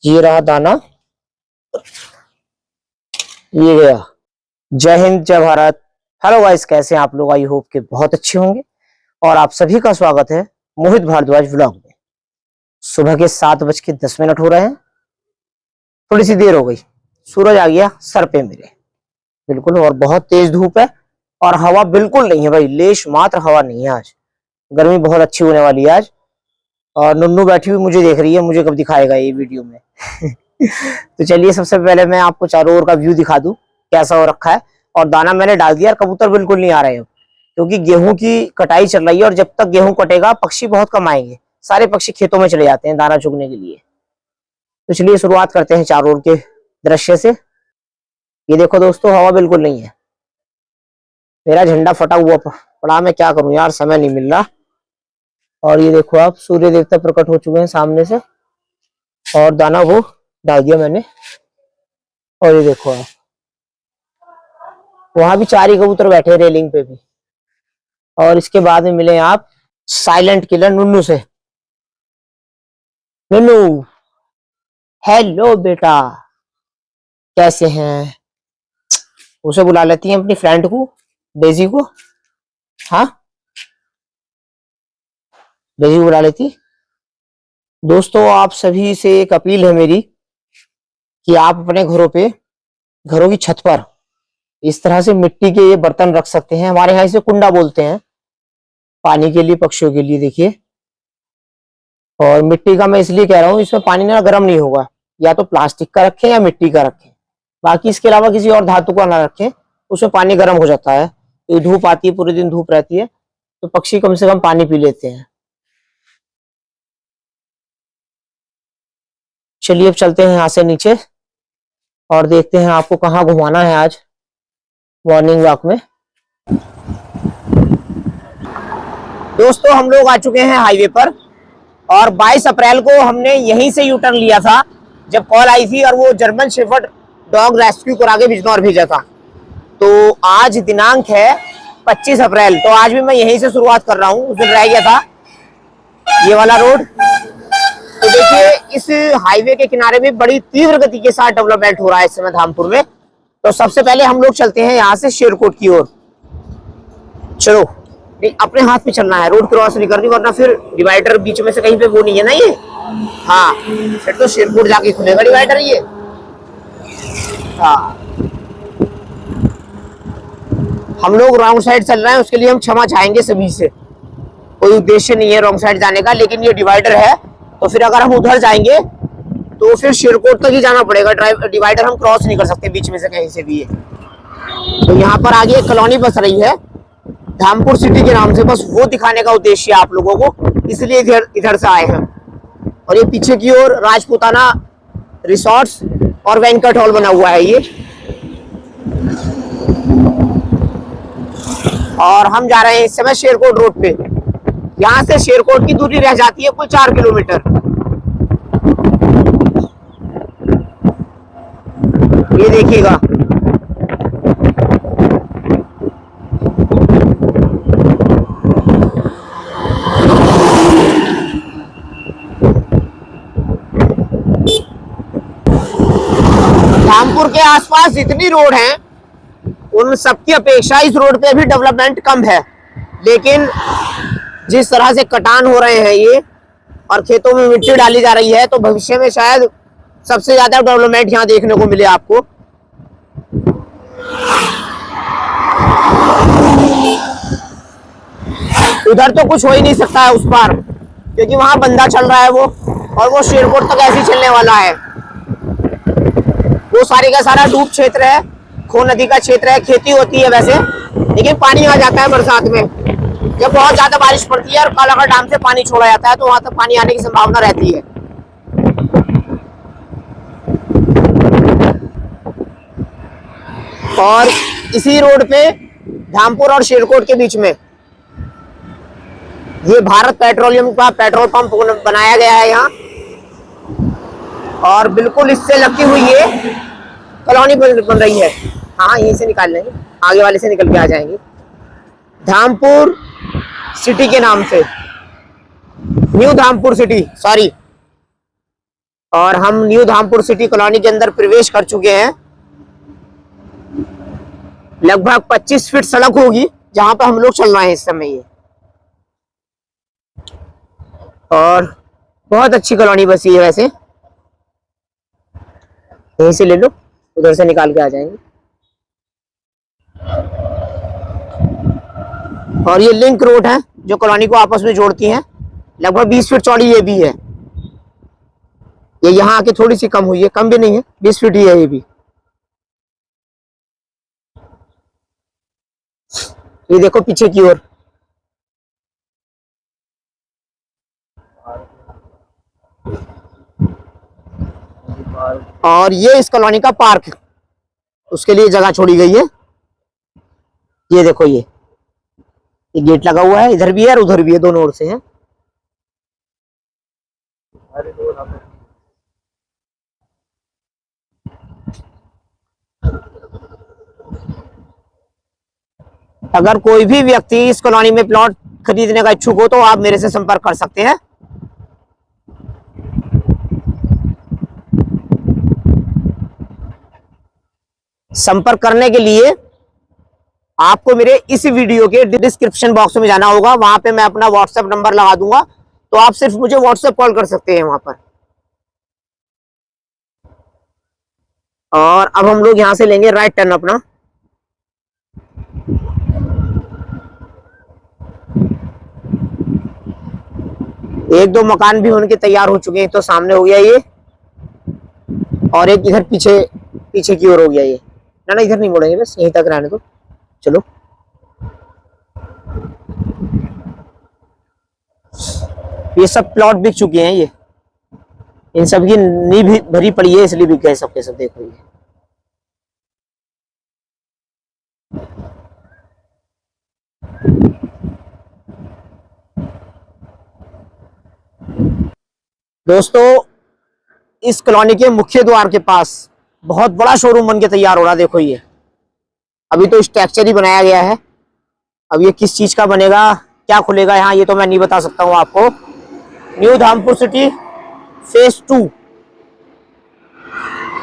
ये रहा दाना, ये गया। जय हिंद, जय भारत। हेलो गाइस, कैसे हैं आप लोग? आई होप के बहुत अच्छे होंगे। और आप सभी का स्वागत है मोहित भारद्वाज व्लॉग में। सुबह के 7:10 हो रहे हैं। थोड़ी सी देर हो गई, सूरज आ गया सर पे मेरे, बिल्कुल। और बहुत तेज धूप है और हवा बिल्कुल नहीं है भाई, लेश मात्र हवा नहीं है आज। गर्मी बहुत अच्छी होने वाली है आज। और नुन्नू बैठी हुई मुझे देख रही है, मुझे कब दिखाएगा ये वीडियो में। तो चलिए, सबसे पहले मैं आपको चारों ओर का व्यू दिखा दूं कैसा हो रखा है। और दाना मैंने डाल दिया और कबूतर बिल्कुल नहीं आ रहे हैं, क्योंकि गेहूं की कटाई चल रही है और जब तक गेहूं कटेगा पक्षी बहुत कम आएंगे। सारे पक्षी खेतों में चले जाते हैं दाना चुगने के लिए। तो चलिए शुरुआत करते हैं चारों ओर के दृश्य से। ये देखो दोस्तों, हवा बिल्कुल नहीं है। मेरा झंडा फटा हुआ पड़ा, मैं क्या करूं यार, समय नहीं मिल रहा। और ये देखो आप, सूर्य देवता प्रकट हो चुके हैं सामने से और दाना वो डाल दिया मैंने। और ये देखो आप, वहां भी 4 ही कबूतर बैठे रेलिंग पे भी। और इसके बाद में मिले आप साइलेंट किलर नुन्नू से। नुन्नू, हेलो बेटा, कैसे हैं? उसे बुला लेती हैं अपनी फ्रेंड को, डेजी को। हाँ, डेजी को बुला लेती। दोस्तों, आप सभी से एक अपील है मेरी कि आप अपने घरों पे, घरों की छत पर इस तरह से मिट्टी के ये बर्तन रख सकते हैं। हमारे यहाँ इसे कुंडा बोलते हैं, पानी के लिए, पक्षियों के लिए। देखिए, और मिट्टी का मैं इसलिए कह रहा हूँ, इसमें पानी ना गर्म नहीं होगा। या तो प्लास्टिक का रखें या मिट्टी का रखें, बाकी इसके अलावा किसी और धातु का ना रखें, उसमें पानी गर्म हो जाता है। तो धूप आती है, पूरे दिन धूप रहती है, तो पक्षी कम से कम पानी पी लेते हैं। चलिए अब चलते हैं यहाँ से नीचे और देखते हैं आपको कहाँ घुमाना है आज मॉर्निंग वॉक में। दोस्तों, हम लोग आ चुके हैं हाईवे पर और 22 अप्रैल को हमने यहीं से यू टर्न लिया था जब कॉल आई थी, और वो जर्मन शेफर्ड डॉग रेस्क्यू करा के बिजनौर भेजा था। तो आज दिनांक है 25 अप्रैल, तो आज भी मैं यहीं से शुरुआत कर रहा हूँ। उस दिन रह गया था ये वाला रोड। तो देखिए, इस हाईवे के किनारे में बड़ी तीव्र गति के साथ डेवलपमेंट हो रहा है इस समय धामपुर में। तो सबसे पहले हम लोग चलते हैं यहाँ से शेरकोट की ओर। चलो, नहीं, अपने हाथ में चलना है, रोड क्रॉस नहीं करनी, वरना फिर डिवाइडर बीच में से कहीं पे वो नहीं है ना ये। हाँ, फिर तो शेरकोट जाके खुलेगा डिवाइडर ये। हाँ, हम लोग रॉन्ग साइड चल रहे हैं, उसके लिए हम क्षमा चाहेंगे सभी से। कोई उद्देश्य नहीं है रॉन्ग साइड जाने का, लेकिन ये डिवाइडर है, तो फिर अगर हम उधर जाएंगे तो फिर शेरकोट तक ही जाना पड़ेगा। डिवाइडर हम क्रॉस नहीं कर सकते बीच में से कहीं से भी। तो यहाँ पर आगे एक कॉलोनी बस रही है धामपुर सिटी के नाम से, बस वो दिखाने का उद्देश्य है आप लोगों को, इसलिए इधर से आए हैं। और ये पीछे की ओर राजपूताना रिसोर्ट्स और वेंकट हॉल बना हुआ है ये। और हम जा रहे हैं इस समय शेरकोट रोड पे। यहाँ से शेरकोट की दूरी रह जाती है कुल 4 किलोमीटर। ये देखिएगा, धामपुर के आसपास जितनी रोड हैं उन सबकी अपेक्षा इस रोड पे भी डेवलपमेंट कम है। लेकिन जिस तरह से कटान हो रहे हैं ये और खेतों में मिट्टी डाली जा रही है, तो भविष्य में शायद सबसे ज्यादा डेवलपमेंट यहाँ देखने को मिले आपको। उधर तो कुछ हो ही नहीं सकता है उस पार, क्योंकि वहां बंदा चल रहा है वो, और वो शेरकोट तक ऐसे ही चलने वाला है। वो सारे का सारा डूब क्षेत्र है, खो नदी का क्षेत्र है। खेती होती है वैसे, लेकिन पानी आ जाता है बरसात में। जब बहुत ज्यादा बारिश पड़ती है और कालाघाट डैम से पानी छोड़ा जाता है, तो वहां तक पानी आने की संभावना रहती है। और इसी रोड पे धामपुर और शेरकोट के बीच में ये भारत पेट्रोलियम का पेट्रोल पंप बनाया गया है यहाँ। और बिल्कुल इससे लगती हुई ये कॉलोनी बन रही है। हाँ, यहीं से निकाल लेंगे, आगे वाले से निकल के आ जाएंगे। धामपुर सिटी के नाम से, न्यू धामपुर सिटी, सॉरी। और हम न्यू धामपुर सिटी कॉलोनी के अंदर प्रवेश कर चुके हैं। लगभग 25 फीट सड़क होगी जहां पर हम लोग चल रहे हैं इस समय ये। और बहुत अच्छी कॉलोनी बसी है वैसे। यहीं से ले लो, उधर से निकाल के आ जाएंगे। और ये लिंक रोड है जो कॉलोनी को आपस में जोड़ती है। लगभग 20 फीट चौड़ी ये भी है। ये यहाँ आके थोड़ी सी कम हुई है, कम भी नहीं है, 20 फीट ही है ये भी। ये देखो पीछे की ओर। और ये इस कॉलोनी का पार्क, उसके लिए जगह छोड़ी गई है। ये देखो ये गेट लगा हुआ है, इधर भी है और उधर भी है, दोनों ओर से है। अगर कोई भी व्यक्ति इस कॉलोनी में प्लॉट खरीदने का इच्छुक हो तो आप मेरे से संपर्क कर सकते हैं। संपर्क करने के लिए आपको मेरे इस वीडियो के डिस्क्रिप्शन बॉक्स में जाना होगा। वहां पे मैं अपना व्हाट्सएप नंबर लगा दूंगा, तो आप सिर्फ मुझे व्हाट्सएप कॉल कर सकते हैं वहां पर। और अब हम लोग यहां से लेंगे राइट टर्न अपना। एक दो मकान भी होने के तैयार हो चुके हैं, तो सामने हो गया ये, और एक इधर पीछे पीछे की ओर हो गया ये। ना इधर नहीं मुड़ेंगे, बस यहीं तक रहने दो। चलो ये सब प्लॉट बिक चुके हैं। ये इन सब की नींव भी भरी पड़ी है, इसलिए बिक गए सबके सब। देखो ये दोस्तों, इस कॉलोनी के मुख्य द्वार के पास बहुत बड़ा शोरूम बन के तैयार हो रहा है। देखो ये अभी तो स्ट्रक्चर ही बनाया गया है। अब ये किस चीज का बनेगा, क्या खुलेगा यहाँ, ये तो मैं नहीं बता सकता हूँ आपको। New Dhampur city phase 2।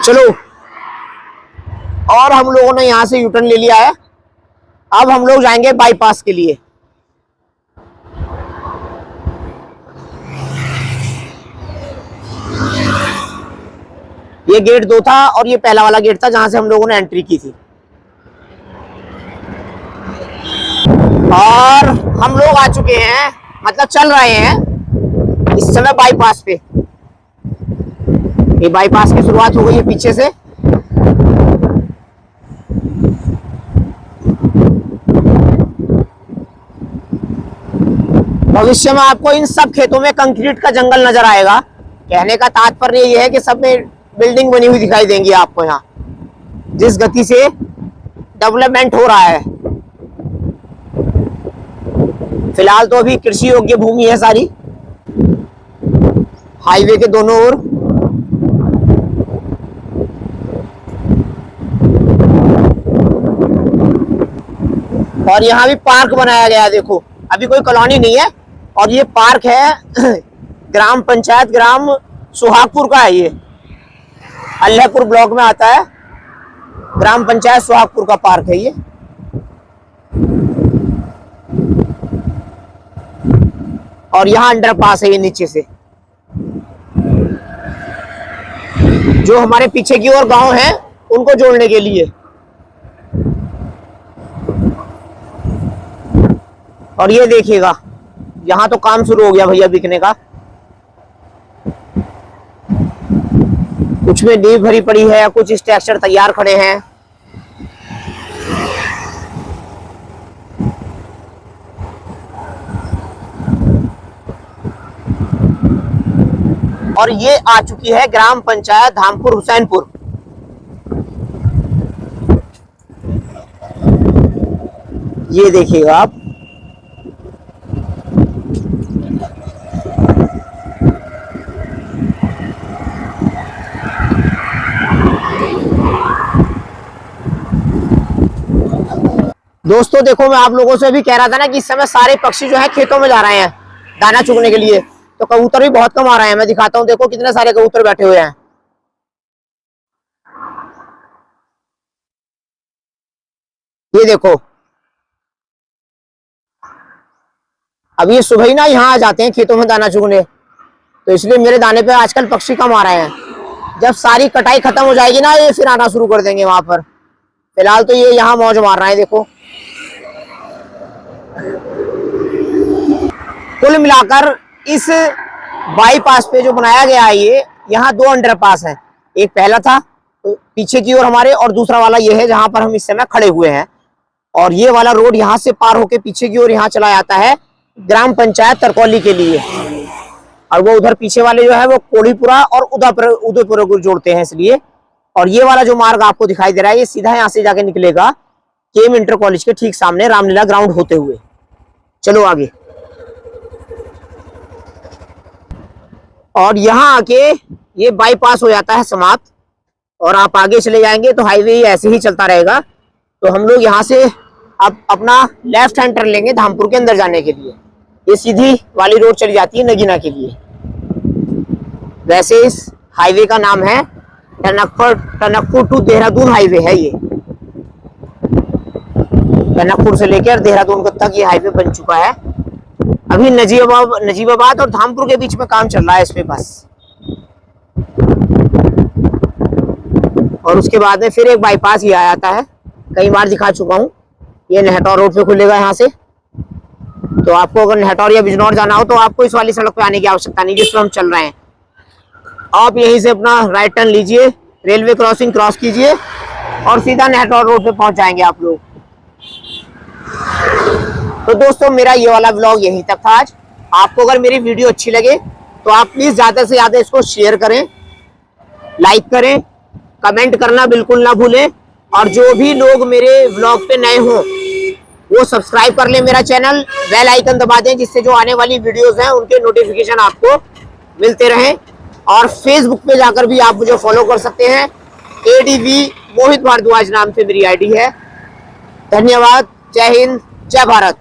चलो, और हम लोगों ने यहाँ से यूटर्न ले लिया है। अब हम लोग जाएंगे बाईपास के लिए। ये गेट 2 था और ये पहला वाला गेट था जहां से हम लोगों ने एंट्री की थी। और हम लोग आ चुके हैं, मतलब चल रहे हैं इस समय बाईपास पे। ये बाईपास की शुरुआत हो गई है पीछे से। भविष्य में आपको इन सब खेतों में कंक्रीट का जंगल नजर आएगा। कहने का तात्पर्य ये है कि सब में बिल्डिंग बनी हुई दिखाई देंगी आपको यहाँ, जिस गति से डेवलपमेंट हो रहा है। फिलहाल तो अभी कृषि योग्य भूमि है सारी, हाईवे के दोनों ओर। और यहाँ भी पार्क बनाया गया है। देखो अभी कोई कॉलोनी नहीं है, और ये पार्क है ग्राम पंचायत ग्राम सुहागपुर का है। ये अल्लाहपुर ब्लॉक में आता है, ग्राम पंचायत सुहागपुर का पार्क है ये। और यहाँ अंडरपास है ये नीचे से, जो हमारे पीछे की ओर गांव है उनको जोड़ने के लिए। और ये देखिएगा, यहाँ तो काम शुरू हो गया भैया बिकने का। कुछ में नींव भरी पड़ी है, कुछ स्ट्रक्चर तैयार खड़े हैं। और ये आ चुकी है ग्राम पंचायत धामपुर हुसैनपुर। ये देखिएगा आप, दोस्तों देखो मैं आप लोगों से भी कह रहा था ना कि इस समय सारे पक्षी जो है खेतों में जा रहे हैं दाना चुगने के लिए। तो तो कबूतर भी बहुत कम आ रहे हैं। मैं दिखाता हूँ, देखो कितने सारे कबूतर बैठे हुए हैं। ये देखो, अब ये सुबह ही ना यहाँ आ जाते हैं खेतों में दाना चुगने, तो इसलिए मेरे दाने पे आजकल पक्षी कम आ रहे हैं। जब सारी कटाई खत्म हो जाएगी ना, ये फिर आना शुरू कर देंगे वहां पर। फिलहाल तो ये यहाँ मौज मार रहा है। देखो, कुल मिलाकर इस बाईपास पे जो बनाया गया है, ये यहाँ 2 अंडरपास है। एक पहला था पीछे की ओर हमारे, और दूसरा वाला ये है जहां पर हम इस समय खड़े हुए हैं। और ये वाला रोड यहाँ से पार होके पीछे की ओर यहाँ चला जाता है ग्राम पंचायत तरकौली के लिए, और वो उधर पीछे वाले जो है वो कोढ़ीपुरा और उदयपुर को जोड़ते हैं इसलिए। और ये वाला जो मार्ग आपको दिखाई दे रहा है, ये सीधा यहाँ से जाके निकलेगा केम इंटर कॉलेज के ठीक सामने रामलीला ग्राउंड होते हुए। चलो आगे। और यहाँ आके ये बाईपास हो जाता है समाप्त, और आप आगे चले जाएंगे तो हाईवे ऐसे ही चलता रहेगा। तो हम लोग यहाँ से अब अपना लेफ्ट हैंड टर्न लेंगे धामपुर के अंदर जाने के लिए। ये सीधी वाली रोड चली जाती है नगीना के लिए। वैसे इस हाईवे का नाम है टनकपुर टू देहरादून हाईवे है। ये टनकपुर से लेकर देहरादून तक ये हाईवे बन चुका है। अभी नजीबाबाद और धामपुर के बीच में काम चल रहा है इस पे बस। और उसके बाद में फिर एक बाईपास ही आ जाता है, कई बार दिखा चुका हूँ। ये नेहटौर रोड पे खुलेगा यहाँ से। तो आपको अगर नेहटौर या बिजनौर जाना हो तो आपको इस वाली सड़क पे आने की आवश्यकता नहीं जिस पर हम चल रहे हैं। आप यहीं से अपना राइट टर्न लीजिए, रेलवे क्रॉसिंग क्रॉस कीजिए और सीधा नेहटौर रोड पे पहुंच जाएंगे आप लोग। तो दोस्तों, मेरा ये वाला ब्लॉग यहीं तक था आज। आपको अगर मेरी वीडियो अच्छी लगे तो आप प्लीज ज्यादा से ज्यादा इसको शेयर करें, लाइक करें, कमेंट करना बिल्कुल ना भूलें। और जो भी लोग मेरे ब्लॉग पे नए हों वो सब्सक्राइब कर लें मेरा चैनल, बेल आइकन दबा दें, जिससे जो आने वाली वीडियोस हैं उनके नोटिफिकेशन आपको मिलते रहें। और फेसबुक पे जाकर भी आप मुझे फॉलो कर सकते हैं। ADV मोहित भारद्वाज नाम से मेरी ID है। धन्यवाद। जय हिंद, जय भारत।